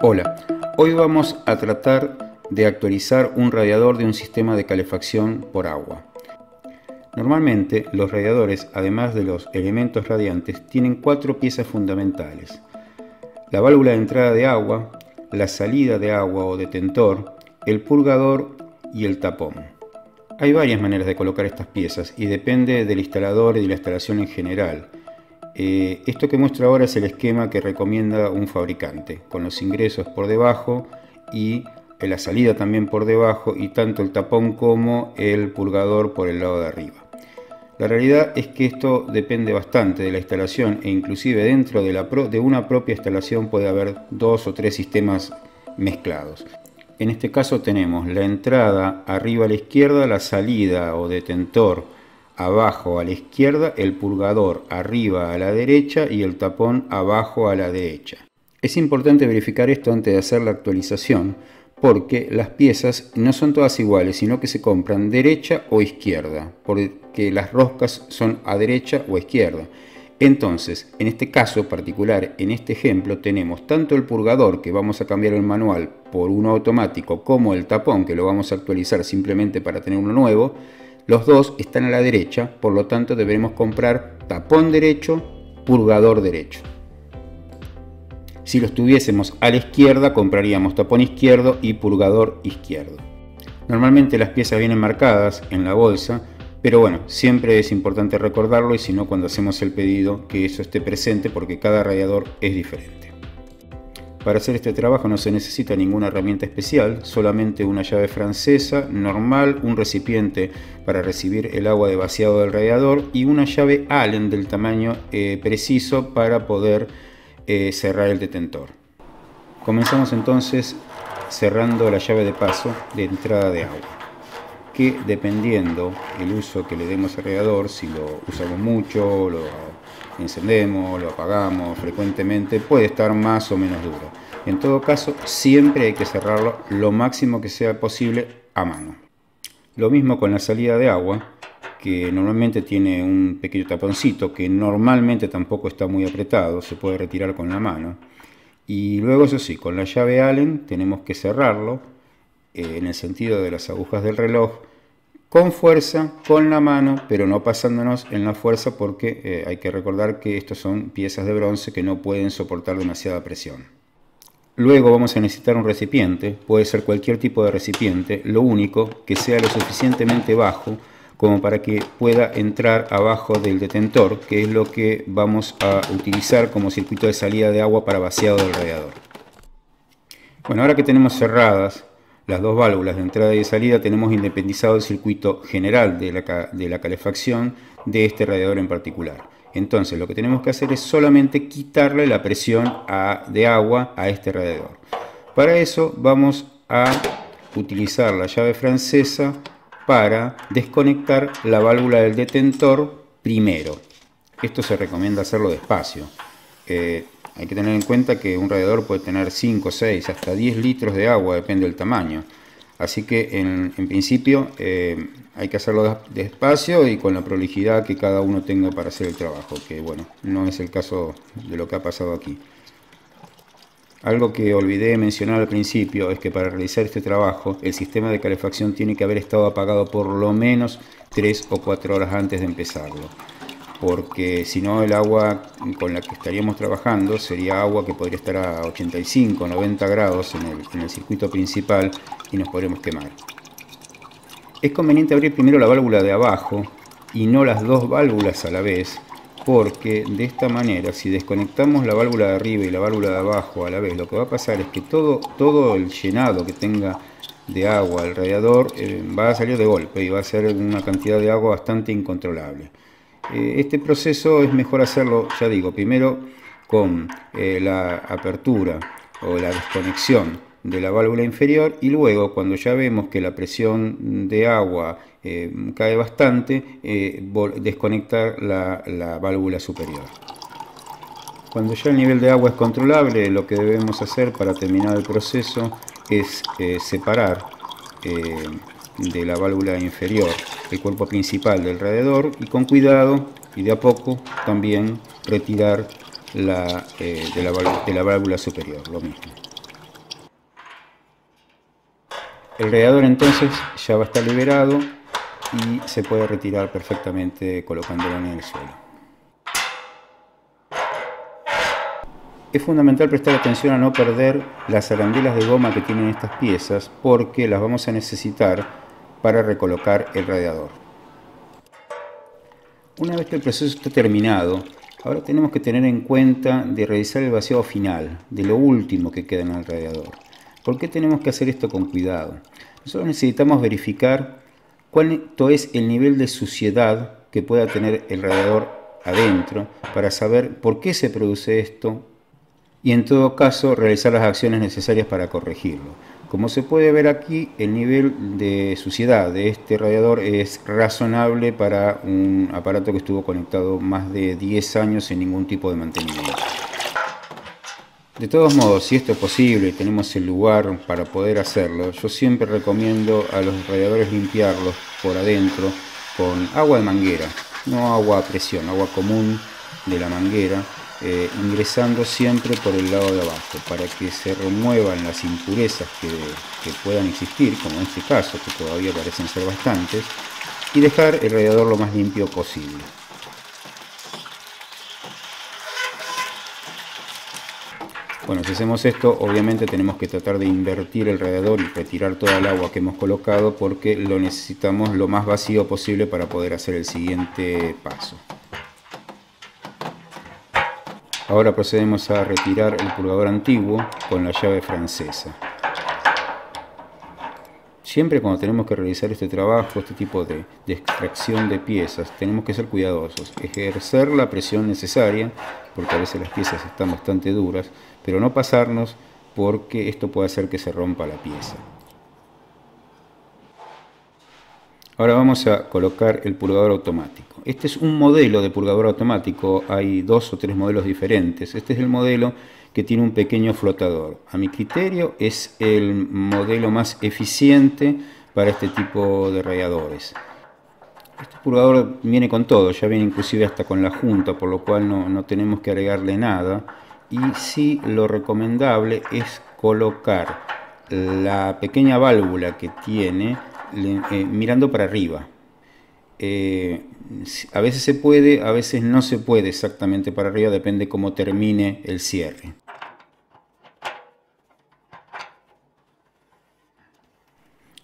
Hola, hoy vamos a tratar de actualizar un radiador de un sistema de calefacción por agua. Normalmente los radiadores, además de los elementos radiantes, tienen 4 piezas fundamentales: la válvula de entrada de agua, la salida de agua o detentor, el purgador y el tapón. Hay varias maneras de colocar estas piezas y depende del instalador y de la instalación en general. Esto que muestro ahora es el esquema que recomienda un fabricante, con los ingresos por debajo y la salida también por debajo, y tanto el tapón como el purgador por el lado de arriba. La realidad es que esto depende bastante de la instalación, e inclusive dentro de una propia instalación puede haber 2 o 3 sistemas mezclados. En este caso tenemos la entrada arriba a la izquierda, la salida o detentor abajo a la izquierda, el purgador arriba a la derecha y el tapón abajo a la derecha. Es importante verificar esto antes de hacer la actualización, porque las piezas no son todas iguales, sino que se compran derecha o izquierda, porque las roscas son a derecha o a izquierda. Entonces, en este caso particular, en este ejemplo, tenemos tanto el purgador, que vamos a cambiar el manual por uno automático, como el tapón, que lo vamos a actualizar simplemente para tener uno nuevo. Los dos están a la derecha, por lo tanto debemos comprar tapón derecho, purgador derecho. Si los tuviésemos a la izquierda, compraríamos tapón izquierdo y purgador izquierdo. Normalmente las piezas vienen marcadas en la bolsa, pero bueno, siempre es importante recordarlo, y si no, cuando hacemos el pedido, que eso esté presente, porque cada radiador es diferente. Para hacer este trabajo no se necesita ninguna herramienta especial, solamente una llave francesa normal, un recipiente para recibir el agua de vaciado del radiador y una llave Allen del tamaño preciso para poder cerrar el detentor. Comenzamos entonces cerrando la llave de paso de entrada de agua, que dependiendo el uso que le demos al radiador, si lo usamos mucho, lo encendemos, lo apagamos frecuentemente, puede estar más o menos duro. En todo caso, siempre hay que cerrarlo lo máximo que sea posible a mano. Lo mismo con la salida de agua, que normalmente tiene un pequeño taponcito que normalmente tampoco está muy apretado, se puede retirar con la mano. Y luego, eso sí, con la llave Allen tenemos que cerrarlo en el sentido de las agujas del reloj, con fuerza, con la mano, pero no pasándonos en la fuerza, porque hay que recordar que estos son piezas de bronce que no pueden soportar demasiada presión. Luego vamos a necesitar un recipiente, puede ser cualquier tipo de recipiente, lo único que sea lo suficientemente bajo como para que pueda entrar abajo del detentor, que es lo que vamos a utilizar como circuito de salida de agua para vaciado del radiador. Bueno, ahora que tenemos cerradas las dos válvulas de entrada y de salida, tenemos independizado el circuito general de la calefacción de este radiador en particular. Entonces lo que tenemos que hacer es solamente quitarle la presión de agua a este radiador. Para eso vamos a utilizar la llave francesa para desconectar la válvula del detentor primero. Esto se recomienda hacerlo despacio. Hay que tener en cuenta que un radiador puede tener 5, 6, hasta 10 litros de agua, depende del tamaño. Así que en principio hay que hacerlo despacio y con la prolijidad que cada uno tenga para hacer el trabajo, que bueno, no es el caso de lo que ha pasado aquí. Algo que olvidé mencionar al principio es que para realizar este trabajo el sistema de calefacción tiene que haber estado apagado por lo menos 3 o 4 horas antes de empezarlo, porque si no, el agua con la que estaríamos trabajando sería agua que podría estar a 85 90 grados en el circuito principal y nos podríamos quemar. Es conveniente abrir primero la válvula de abajo y no las dos válvulas a la vez, porque de esta manera, si desconectamos la válvula de arriba y la válvula de abajo a la vez, lo que va a pasar es que todo el llenado que tenga de agua el radiador va a salir de golpe y va a ser una cantidad de agua bastante incontrolable. Este proceso es mejor hacerlo, ya digo, primero con la apertura o la desconexión de la válvula inferior, y luego, cuando ya vemos que la presión de agua cae bastante, desconectar la válvula superior. Cuando ya el nivel de agua es controlable, lo que debemos hacer para terminar el proceso es separar de la válvula inferior el cuerpo principal del radiador, y con cuidado y de a poco también retirar de la válvula superior, lo mismo. El radiador entonces ya va a estar liberado y se puede retirar perfectamente colocándolo en el suelo. Es fundamental prestar atención a no perder las arandelas de goma que tienen estas piezas, porque las vamos a necesitar para recolocar el radiador. Una vez que el proceso está terminado, ahora tenemos que tener en cuenta de realizar el vaciado final, de lo último que queda en el radiador. ¿Por qué tenemos que hacer esto con cuidado? Nosotros necesitamos verificar cuánto es el nivel de suciedad que pueda tener el radiador adentro para saber por qué se produce esto y en todo caso realizar las acciones necesarias para corregirlo. Como se puede ver aquí, el nivel de suciedad de este radiador es razonable para un aparato que estuvo conectado más de 10 años sin ningún tipo de mantenimiento. De todos modos, si esto es posible y tenemos el lugar para poder hacerlo, yo siempre recomiendo a los radiadores limpiarlos por adentro con agua de manguera, no agua a presión, agua común de la manguera, ingresando siempre por el lado de abajo para que se remuevan las impurezas que puedan existir, como en este caso, que todavía parecen ser bastantes, y dejar el radiador lo más limpio posible. Bueno, si hacemos esto, obviamente tenemos que tratar de invertir el radiador y retirar toda el agua que hemos colocado, porque lo necesitamos lo más vacío posible para poder hacer el siguiente paso. Ahora procedemos a retirar el purgador antiguo con la llave francesa. Siempre cuando tenemos que realizar este trabajo, este tipo de extracción de piezas, tenemos que ser cuidadosos, ejercer la presión necesaria, porque a veces las piezas están bastante duras, pero no pasarnos porque esto puede hacer que se rompa la pieza. Ahora vamos a colocar el purgador automático. Este es un modelo de purgador automático, hay 2 o 3 modelos diferentes. Este es el modelo que tiene un pequeño flotador. A mi criterio es el modelo más eficiente para este tipo de radiadores. Este purgador viene con todo, ya viene inclusive hasta con la junta, por lo cual no tenemos que agregarle nada. Y sí, lo recomendable es colocar la pequeña válvula que tiene mirando para arriba. A veces se puede, a veces no se puede exactamente para arriba, depende cómo termine el cierre.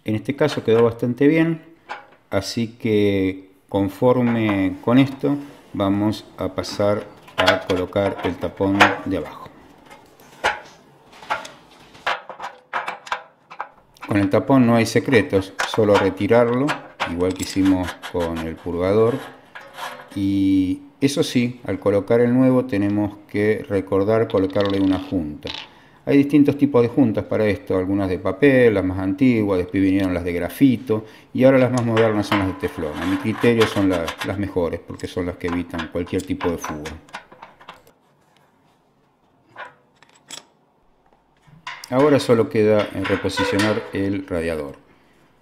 En este caso quedó bastante bien, así que conforme con esto vamos a pasar a colocar el tapón de abajo. Con el tapón no hay secretos, solo retirarlo, igual que hicimos con el purgador. Y eso sí, al colocar el nuevo tenemos que recordar colocarle una junta. Hay distintos tipos de juntas para esto, algunas de papel, las más antiguas, después vinieron las de grafito y ahora las más modernas son las de teflón. A mi criterio son las mejores porque son las que evitan cualquier tipo de fuga. Ahora solo queda reposicionar el radiador.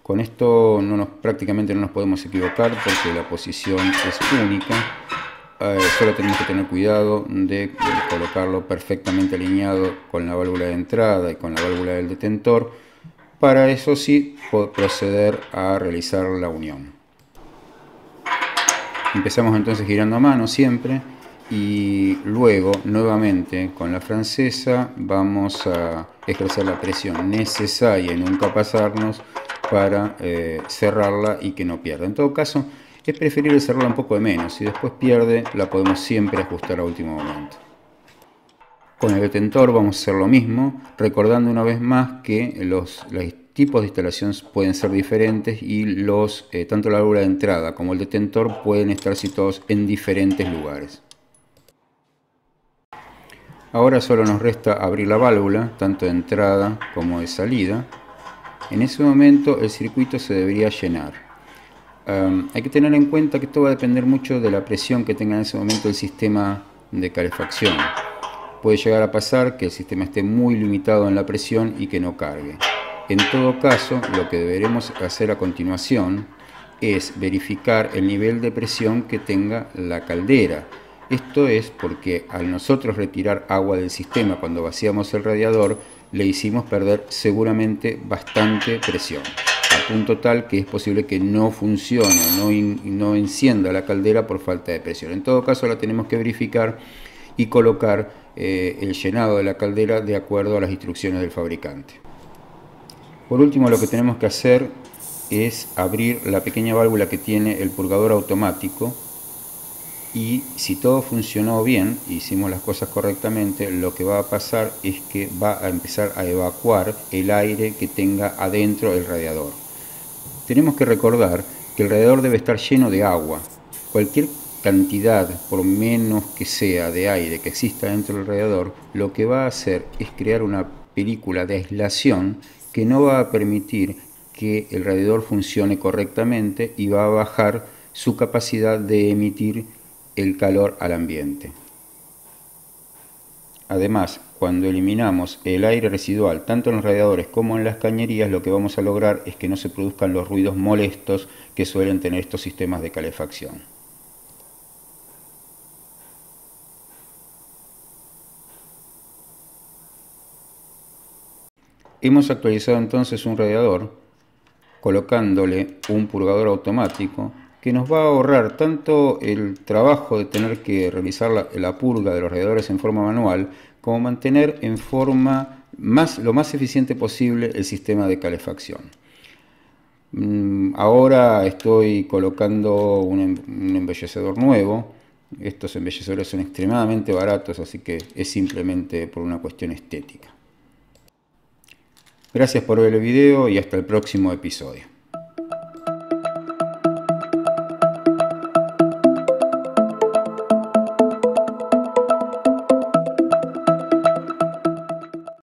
Con esto prácticamente no nos podemos equivocar porque la posición es única. Solo tenemos que tener cuidado de colocarlo perfectamente alineado con la válvula de entrada y con la válvula del detentor. Para eso sí, proceder a realizar la unión. Empezamos entonces girando a mano siempre. Y luego nuevamente con la francesa vamos a ejercer la presión necesaria y nunca pasarnos para cerrarla y que no pierda. En todo caso es preferible cerrarla un poco de menos, si después pierde la podemos siempre ajustar a último momento. Con el detentor vamos a hacer lo mismo, recordando una vez más que los tipos de instalación pueden ser diferentes y tanto la válvula de entrada como el detentor pueden estar situados en diferentes lugares. Ahora solo nos resta abrir la válvula, tanto de entrada como de salida. En ese momento el circuito se debería llenar. Hay que tener en cuenta que esto va a depender mucho de la presión que tenga en ese momento el sistema de calefacción. Puede llegar a pasar que el sistema esté muy limitado en la presión y que no cargue. En todo caso, lo que deberemos hacer a continuación es verificar el nivel de presión que tenga la caldera. Esto es porque al nosotros retirar agua del sistema cuando vaciamos el radiador, le hicimos perder seguramente bastante presión, a punto tal que es posible que no funcione, no encienda la caldera por falta de presión. En todo caso, la tenemos que verificar y colocar el llenado de la caldera de acuerdo a las instrucciones del fabricante. Por último, lo que tenemos que hacer es abrir la pequeña válvula que tiene el purgador automático, y si todo funcionó bien, hicimos las cosas correctamente, lo que va a pasar es que va a empezar a evacuar el aire que tenga adentro el radiador. Tenemos que recordar que el radiador debe estar lleno de agua. Cualquier cantidad, por menos que sea, de aire que exista dentro del radiador, lo que va a hacer es crear una película de aislación que no va a permitir que el radiador funcione correctamente y va a bajar su capacidad de emitir el calor al ambiente. Además, cuando eliminamos el aire residual tanto en los radiadores como en las cañerías, lo que vamos a lograr es que no se produzcan los ruidos molestos que suelen tener estos sistemas de calefacción. Hemos actualizado entonces un radiador colocándole un purgador automático que nos va a ahorrar tanto el trabajo de tener que realizar la purga de los radiadores en forma manual, como mantener en forma lo más eficiente posible el sistema de calefacción. Ahora estoy colocando un embellecedor nuevo. Estos embellecedores son extremadamente baratos, así que es simplemente por una cuestión estética. Gracias por ver el video y hasta el próximo episodio.